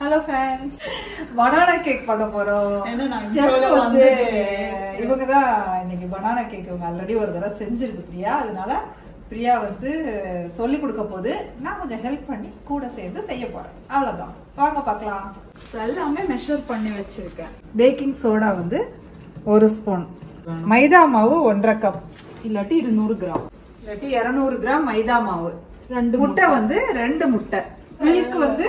Hello friends, banana cake பண்ண போறோம். இவங்க தான் இன்னைக்கு banana cake ஆல்ரெடி ஒரு தடவை செஞ்சிருக்கு பிரியா. அதனால பிரியா வந்து சொல்லி கொடுக்க போது நான் கொஞ்சம் ஹெல்ப் பண்ணி கூட சேர்ந்து செய்ய போறேன். அவ்வளவுதான். வாங்க பார்க்கலாம். எல்லாமே மெஷர் பண்ணி வச்சிருக்கேன். பேக்கிங் சோடா வந்து 1 ஸ்பூன், மைதா மாவு 1.5 கப், இல்லாட்டி 200 கிராம், இல்லாட்டி 200 கிராம் மைதா மாவு, 2 முட்டை வந்து 2 முட்டை, மில்க் வந்து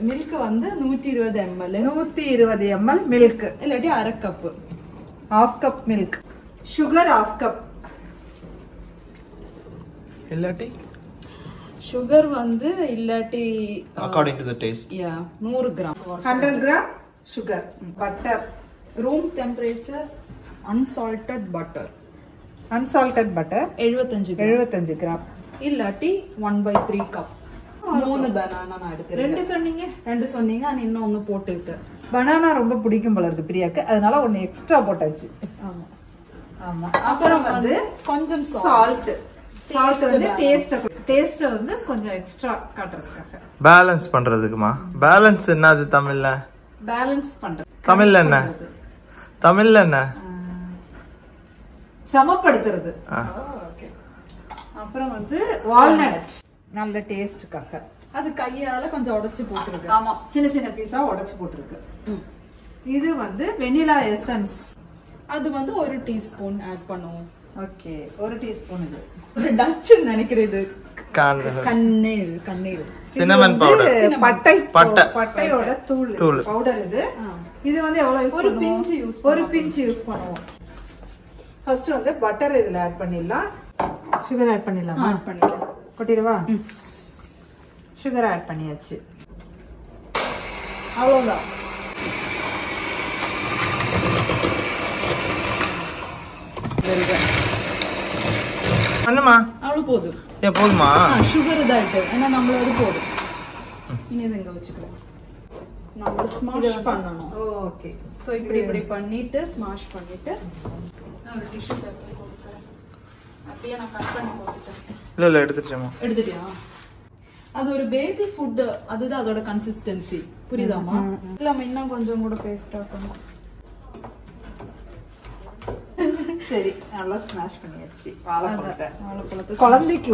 மில்க் வந்து 120 ml, 120 ml மில்க், இல்லாட்டி 1/2 cup, 1/2 cup milk, sugar 1/2 cup, இல்லாட்டி சுகர் வந்து இல்லாட்டி according to the taste 100 gram, 100 gram sugar, butter, room temperature unsalted butter, unsalted butter 75 gram, இல்லாட்டி 1/3 கப். 3 பனானா நான் எடுத்துறேன். 2 சொன்னீங்க நான் இன்னும் ஒன்னு போட்டுட்டேன். பனானா ரொம்ப பிடிக்கும் போல இருக்கு பிரியாக்கு, அதனால ஒன்னு எக்ஸ்ட்ரா போட்டாச்சு. ஆமா ஆமா. அப்புறம் வந்து கொஞ்சம் சால்ட் வந்து டேஸ்ட் வந்து கொஞ்சம் எக்ஸ்ட்ரா காட்டுறதுக்காக. பேலன்ஸ் பண்றதுக்குமா? பேலன்ஸ் என்னது தமிழ்ல? பேலன்ஸ் பண்றது தமிழ்ல என்ன? தமிழ்ல என்ன? சமப்படுத்துறது. அப்புறம் வந்து வால்நட் நல்ல டேஸ்டுக்காக. அது கையால கொஞ்சம் உடைச்சு போட்டுருக்கு. ஆமா, சின்ன சின்ன பீஸா உடைச்சு போட்டுருக்கு. இது வந்து வெனிலா எசன்ஸ், அது வந்து 1 டீஸ்பூன் ஆட் பண்ணுவோம். Okay, 1 teaspoon. இது டச் நினைக்கிறது. கண்ணேல் சின்னமன் பவுடர், பட்டையோட தூள் பவுடர். இது வந்து எவ்வளவு யூஸ் பண்ணுவோம்? ஒரு பிஞ்ச் யூஸ் பண்ணுவோம். ஃபர்ஸ்ட் வந்து பட்டர் இதுல ஆட் பண்ணிடலாம். சுகர் ஆட் பண்ணிடலாமா? ஆட் பண்ணிக்கலாம். கொட்டிடுவா? சுகர் ஆட் பண்ணியாச்சு. அவ்வளவுதான். என்னமா? அவ்வளவு போதும். போதுமா? சுகர் தான் இருக்கு. ஏன்னா நம்மள அது போதும். இனி இதை இங்க வச்சுக்கலாம். நம்ம ஸ்மாஷ் பண்ணனும். ஓகே. சோ இப்படி பண்ணிட்டு ஸ்மாஷ் பண்ணிட்டு நான் ஒரு டிஷ்யூ பேப்பர் போட்டுறேன். அப்படியே நான் கட் பண்ணி போட்டுட்டேன். இல்ல எடுத்துட்டியா? அது ஒரு பேபி ஃபுட், அதுதான் அதோட கன்சிஸ்டன்சி. புரியுதாமா? இல்ல இன்னும் கொஞ்சம் கூட பேஸ்ட் ஆக்கணும். சரி, நல்லா ஸ்மாஷ் பண்ணியாச்சு. வாழைப்பழத்தை குழந்தைக்கு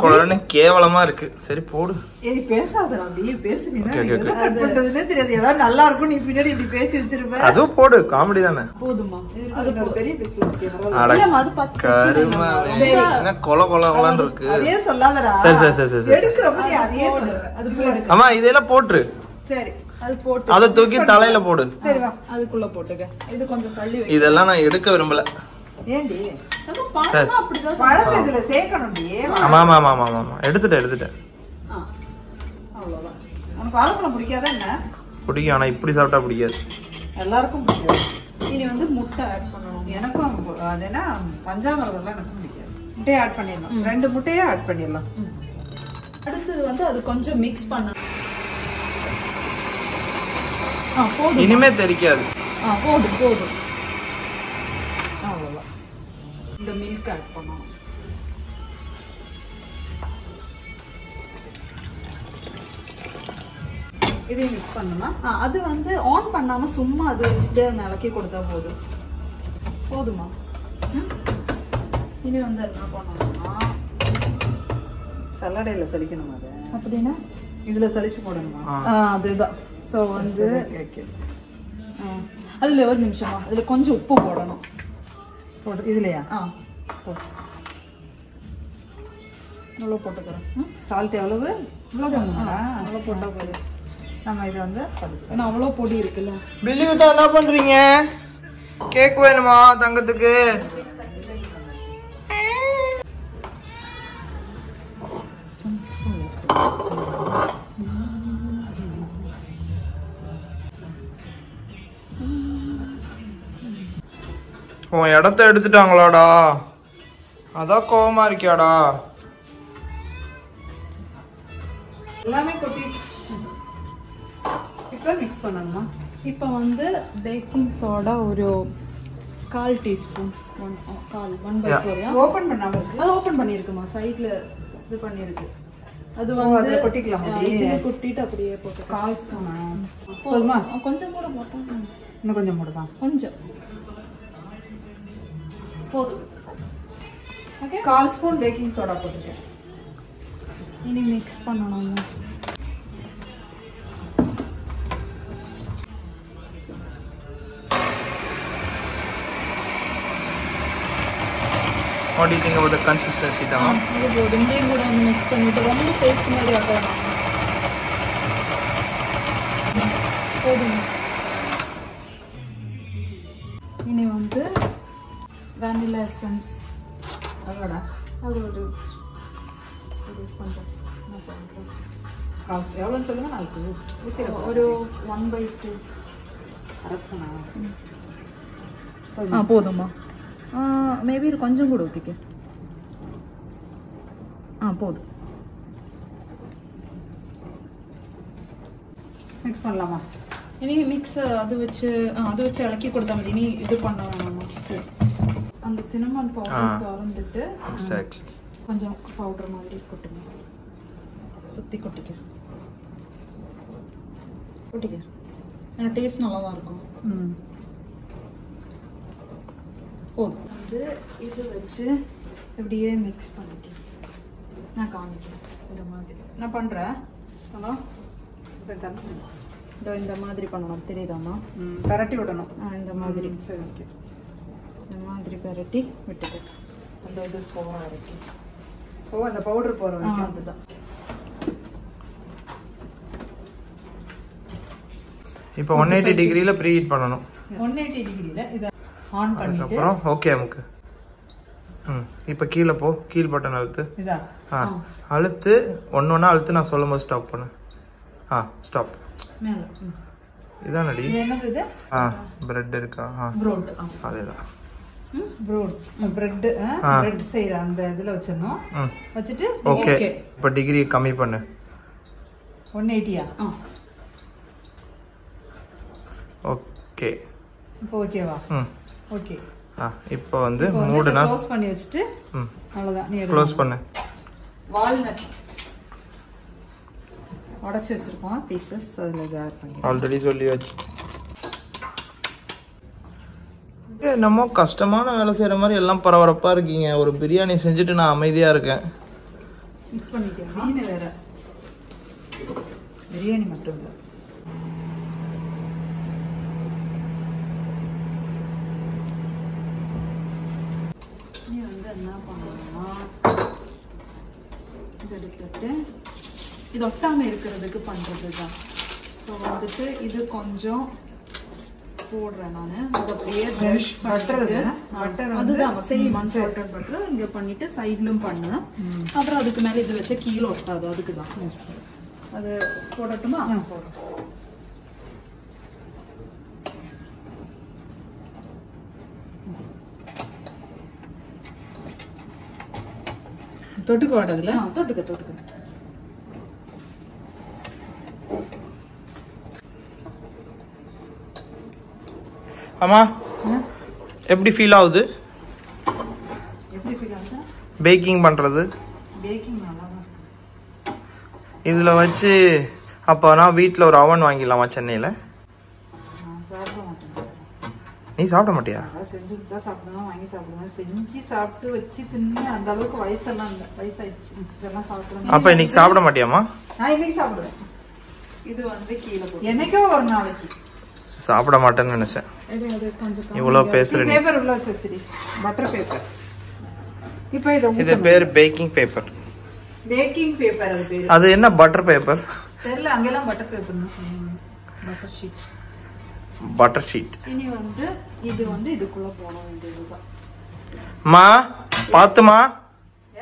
குழந்தை கேவலமா இருக்கு. சரி போடு. ஏய் பேசாதடா, நீ பேசுறீனா? கட் பண்றதுனே தெரியாது. ஏதாவது நல்லா இருக்கும் நீ பின்னாடி இப்படி பேசி வச்சிருப்ப. அது போடு, காமெடி தானே. போதுமா? அது பெரிய பீஸ் இருக்கு. இல்ல அது 10 கருமா என்ன கொலன்னு இருக்கு. அதே சொல்லாதடா. சரி எடுக்கறப்ப நீ அதே சொல்ற. அது போடு. அம்மா இதெல்லாம் போட்ரு. சரி, அது போட்டு அத தூக்கி தலையில போடு. சரி வா, அதுக்குள்ள போட்டுக்க. இது கொஞ்சம் தள்ளி வை. இதெல்லாம் நான் எடுக்க விரும்பல. ஏண்டி? நம்ம பழம் அப்படிதான் பழத்தை இதுல சேக்கணும்டி. ஆமா எடுத்துட்டேன். அவ்வளவுதான். உனக்கு வாழைப்பழம் பிடிக்காதா என்ன? பிடிக்கும், ஆனா இப்படி சாப்பிட்டா பிடிக்காது. எல்லாருக்கும் பிடிக்காது. இனி வந்து முட்டை ஆட் பண்ணணும். எனக்கும் அது என்ன பஞ்சாமிரதெல்லாம் எனக்கும் பிடிக்காது. முட்டையை ஆட் பண்ணிடலாம். 2 முட்டையே ஆட் பண்ணிடலாம். அடுத்தது வந்து அது கொஞ்சம் மிக்ஸ் பண்ணணும். போதும். இனிமே தெரிக்காது. போதும். அவ்வளவுதான். இந்த மில்க் ஆட் பண்ணணும். இதையும் மிக்ஸ் பண்ணணுமா? அது வந்து ஆன் பண்ணாம சும்மா அது வச்சுட்டு நிலக்கி கொடுத்தா போதுமா? இனி வந்து என்ன பண்ணணும்னா சல்லடையில சலிக்கணுமா? அது அப்படின்னா இதுல சலிச்சு போடணுமா? அதுதான். சோ வந்து அதுல ஒரு நிமிஷமா அதுல கொஞ்சம் உப்பு போடணும். இதுலயா? இவ்வளவு போட்டுக்கிறேன். சால்ட் எவ்வளவு? அவ்வளவு போட்டா போதும். நம்ம இதை வந்து சலிச்சு. ஏன்னா அவ்வளவு பொடி இருக்குல்ல. பில்லிவிட்டா என்ன பண்றீங்க? கேக் வேணுமா தங்கத்துக்கு? உன் இடத்த எடுத்துட்டாங்களாடா? அதான் கோவமா இருக்கியாடா? எல்லாமே கொட்டிடுச்சு. இப்போ மிக்ஸ் பண்ணணுமா? இப்போ வந்து பேக்கிங் சோடா ஒரு 1/4 டீஸ்பூன். 1/4 1/4. ஓபன் பண்ணாம இருக்கு. அது ஓபன் பண்ணிருக்குமா? சைடுல இது பண்ணிருக்கு. அது வந்து கொட்டிக்கலாம். இதுல கொட்டிட்டு அப்படியே போட்டு 1/4 ஸ்பூன் போதுமா? கொஞ்சம் கூட போட்டா இன்னும் கொஞ்சம் போடுதான். கொஞ்சம் போதும். ஓகே 1/4 ஸ்பூன் பேக்கிங் சோடா போட்டுட்டேன். இனி மிக்ஸ் பண்ணணும். What do you think about the consistency, Tama? அது போதும். இங்கேயும் கூட வந்து மிக்ஸ் பண்ணிட்டு ரொம்ப பேஸ்ட் மாதிரி ஆக்கலாம். போதும். இனி வந்து vanilla essence அதோட அது ஒரு கொஞ்சம் நான் சொல்றேன். எவ்வளோன்னு சொல்லுங்க. நான் ஒரு 1/2 1/2 ஸ்பூனா? போதுமா? மேபி கொஞ்சம் கூட ஊற்றிக்க. போதும். மிக்ஸ் பண்ணலாமா? இனி மிக்ஸ் அது வச்சு இலக்கி கொடுத்தா மாதிரி. இனி இது பண்ண வேணாமா? சரி. அந்த சினமன் பவுடர் திறந்துட்டு கொஞ்சம் பவுடர் மாதிரி கொட்டுங்க. சுற்றி கொட்டிக்க. ஏன்னா டேஸ்ட் நல்லா தான் இருக்கும். போதும். வந்து இது வச்சு இப்படியே மிக்ஸ் பண்ணிக்க. நான் காமிக்கிறேன். இந்த மாதிரி நான் பண்ணுறேன். இந்த மாதிரி பண்ணணும். தெரியுதாம்மா? பரட்டி விடணும். இந்த மாதிரி. சரி, ஓகே. இந்த மாதிரி பரட்டி விட்டுட்டு அந்த இது போகிற வரைக்கும். அந்த பவுடர் போகிற வரைக்கும். அதுதான். இப்போ 180 டிகிரில ப்ரீ ஹீட் பண்ணணும். 180 டிகிரில இத ஆன் பண்ணிட்டு அப்புறம் ஓகே அமுக்கு. இப்போ கீழ போ. கீழ் பட்டன் அழுத்து. இதா? அழுத்து ஒண்ணொண்ணா அழுத்து. நான் சொல்லும்போது ஸ்டாப் பண்ணு. ஸ்டாப். மேல. இதானடி? இது என்னது இது? பிரெட் இருக்கா? ப்ரோட். அதேதான். ப்ரோட் பிரெட் பிரெட் செய்யற அந்த இதுல வச்சிரணும். வச்சிட்டு ஓகே. இப்போ டிகிரி கம்மி பண்ணு. 180யா? ஓகே. இப்போ ஓகேவா? ஓகே. இப்போ வந்து மூடுனா க்ளோஸ் பண்ணி வச்சிட்டு அவ்வளவுதான். நீ க்ளோஸ் பண்ணு. வால்நட் உடைச்சு வச்சிருக்கோம் பீசஸ். அதுல ஆட் பண்ணி ஆல்ரெடி சொல்லியாச்சு. நம்ம கஷ்டமான வேலை செய்யற மாதிரி எல்லாம் பரபரப்பா இருக்கீங்க. ஒரு பிரியாணி செஞ்சுட்டு நான் அமைதியா இருக்கேன். மிக்ஸ் பண்ணிட்டேன். மீன் வேற. பிரியாணி மட்டும் இல்ல. நீ வந்து என்ன பண்ணணும்னா எடுத்துட்டு இது ஒட்டாம இருக்கிறதுக்கு பண்றதுதான். ஸோ வந்துட்டு இது கொஞ்சம் போடுறேன் நான். அது அப்படியே பிரஷ் பட்டர் அதுதான் சேம் அன்சால்டட் பட்டர் இங்க பண்ணிட்டு சைட்லும் பண்ணேன். அப்புறம் அதுக்கு மேல இது வச்ச கீழே ஒட்டாது. அதுக்கு தான் அது போடட்டுமா? போடும். தொட்டுக்க ஓட்டதுல தொட்டுக்க. ஆமா, எப்படி ஃபீல் ஆகுது? பேக்கிங் பண்றது? பேக்கிங் நல்லா இருக்கு. இதுல வச்சு அப்பனா வீட்ல ஒரு அவன் வாங்கிடலாமா சென்னையில? சாப்பிட மாட்டேன். நீ சாப்பிட மாட்டியா? செஞ்சுட்டு தான் சாப்பிடுவேன். வாங்கி சாப்பிடுவேன். செஞ்சு சாப்பிட்டு வச்சு தின்னு அந்த அளவுக்கு வயசெல்லாம் இல்லை. வயசாயிடுச்சு. இதெல்லாம் சாப்பிடுவேன். அப்ப இன்னைக்கு சாப்பிட மாட்டியாமா? நான் இன்னைக்கு சாப்பிடுவேன். இது வந்து கீழே போடு. என்னைக்கோ ஒரு நாளைக்கு சாப்பிட மாட்டேன்னு நினைச்சேன். இவ்வளவு பேசுறேன். பேப்பர் உள்ள வச்சு வச்சுடி. Butter paper. இப்போ இது பேர் பேக்கிங் பேப்பர். பேக்கிங் பேப்பர் அது பேரு. அது என்ன பட்டர் பேப்பர்? தெரியல. அங்கெல்லாம் பட்டர் பேப்பர்னு சொல்லுவாங்க. Butter sheet. Butter sheet. இனி வந்து இது வந்து இதுக்குள்ள போட வேண்டியதுதான். மா பாத்துமா.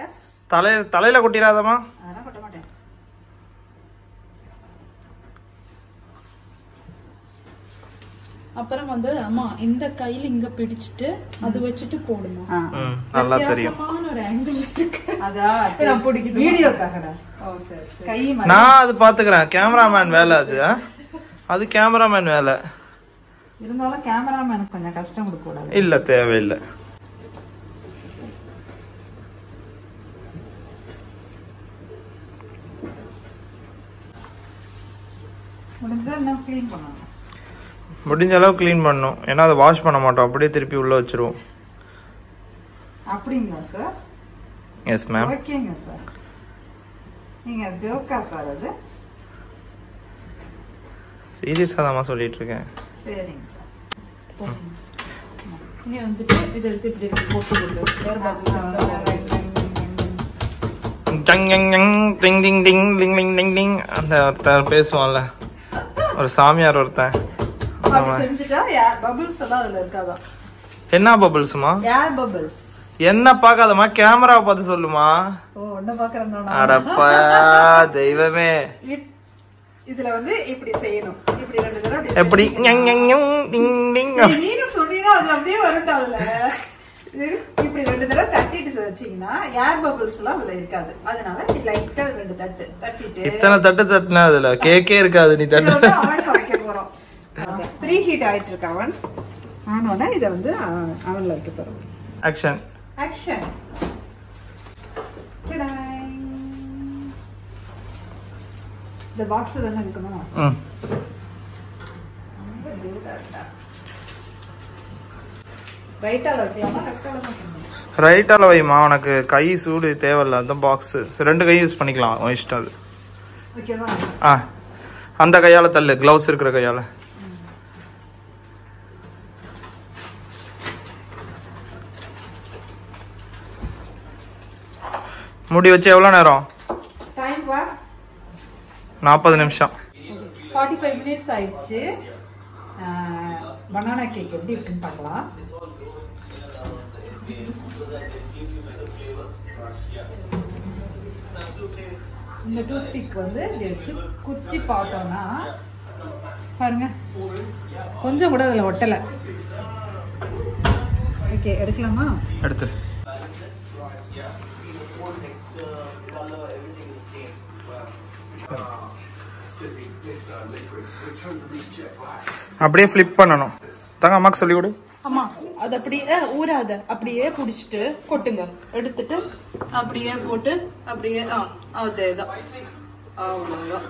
எஸ். தலையில கொட்டிராதமா? அதெல்லாம் கொட்ட மாட்டேன். அப்புறம் வந்து அம்மா இந்த கையில இங்க பிடிச்சிட்டு அது வச்சிட்டு போடுமா. நல்லா தெரியும். ஒரு ஆங்கிள் இருக்கு. அதா நான் பிடிக்கணும் வீடியோக்காகடா. ஓ சரி சரி. கை நான் அது பாத்துக்கறேன். கேமராமேன் வேலை அது. அது கேமராமேன் வேலை. இருந்தாலும் கேமராமேனுக்கு கொஞ்சம் கஷ்டம் கொடுக்க கூடாது. இல்ல தேவையில்லை. முடிஞ்சா என்ன க்ளீன் பண்ணணும். முடிஞ்ச அளவு க்ளீன் பண்ணணும். ஏன்னா அதை வாஷ் பண்ண மாட்டோம், அப்படியே திருப்பி உள்ள வச்சிருவோம். அப்படிங்களா சார்? Yes ma'am. ஓகேங்க சார். நீங்க ஜோக்கா சார்? அது சீரியஸா தான் சொல்லிட்டு இருக்கேன். சரிங்க சார். இனி வந்துட்டு இதை எடுத்து இப்படி போட்டு கொடுங்க. வேற அந்த ஒருத்தர் பேசுவான்ல, ஒரு சாமியார் ஒருத்தன். செஞ்சுட்டா பபிள்ஸ் எல்லாம் அதுல இருக்காதா? என்ன பபிள்ஸ்மா? ஏர் பபிள்ஸ். என்ன பாக்காதமா, கேமரா பார்த்து சொல்லுமா. ஓ, என்ன பாக்குறேன். அடப்பா தெய்வமே. இதுல வந்து இப்படி செய்யணும். இப்படி 2 தடவை எப்படி நீனும் சொன்னீங்கன்னா அது அப்படியே வரும்டா. அதுல இப்படி 2 தடவை தட்டிட்டு வச்சீங்கன்னா ஏர் பபிள்ஸ் எல்லாம் அதுல இருக்காது. அதனால நீ லைட்டா 2 தட்டு தட்டிட்டு. இத்தனை தட்டு தட்டினா அதுல கேக்கே இருக்காது. நீ தட்டு வைக்க போறோம். ப்ரீ ஹீட் ஆயிட்டு இருக்கு அவன். ஆனோட இத வந்து அவன்ல வைக்க போறோம். Action action. இந்த பாக்ஸ் தான இருக்கணும். ரைட்டால வைக்கலாமா லெஃப்டால வைக்கணுமா? ரைட்டால வைமா, உனக்கு கை சூடு தேவையில்ல. அந்த பாக்ஸ் 2 கை யூஸ் பண்ணிக்கலாம், உன் இஷ்டம் அது. ஓகேவா? அந்த கையால தள்ளு, கிளவுஸ் இருக்கிற கையால. முடி வச்சு எவ்வளவு நேரம்? டைம் பா 40 நிமிஷம். 45 மினிட்ஸ் ஆயிடுச்சு. பனானா கேக் எப்படி இருக்குன்னு பார்க்கலாம். இந்த டூத் பிக் வந்து வச்சு குத்தி பார்த்தோம்னா பாருங்க, கொஞ்சம் கூட அதுல ஒட்டலை. ஓகே, எடுக்கலாமா? எடுத்து அப்படியே ஃபிளிப் பண்ணணும். தாங்க அம்மாக்கு சொல்லி கொடு. ஆமா, அது அப்படியே ஊறாத, அப்படியே புடிச்சிட்டு கொட்டுங்க. எடுத்துட்டு அப்படியே போட்டு அப்படியே அதேதான், அவ்வளவுதான்.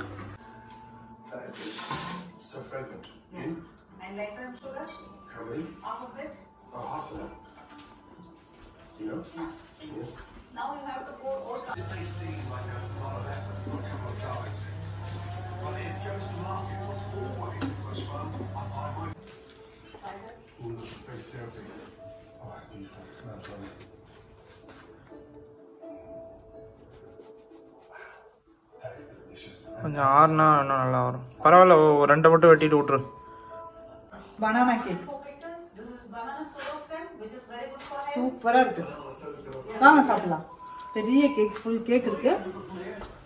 கொஞ்சம் ஆறுனா இன்னும் நல்லா வரும். பரவாயில்ல, 2 மட்டும் வெட்டிட்டு விட்டுரு. பனானா கேக் சூப்பரா இருக்கு. வாங்க சாப்பிடலாம். பெரிய கேக், ஃபுல் கேக் இருக்கு.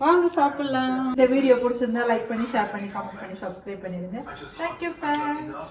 வாங்க சாப்பிடலாம். இந்த வீடியோ பிடிச்சிருந்தா லைக் பண்ணி, ஷேர் பண்ணி, கமெண்ட் பண்ணி, சப்ஸ்கிரைப் பண்ணிடுங்க. Thank you friends.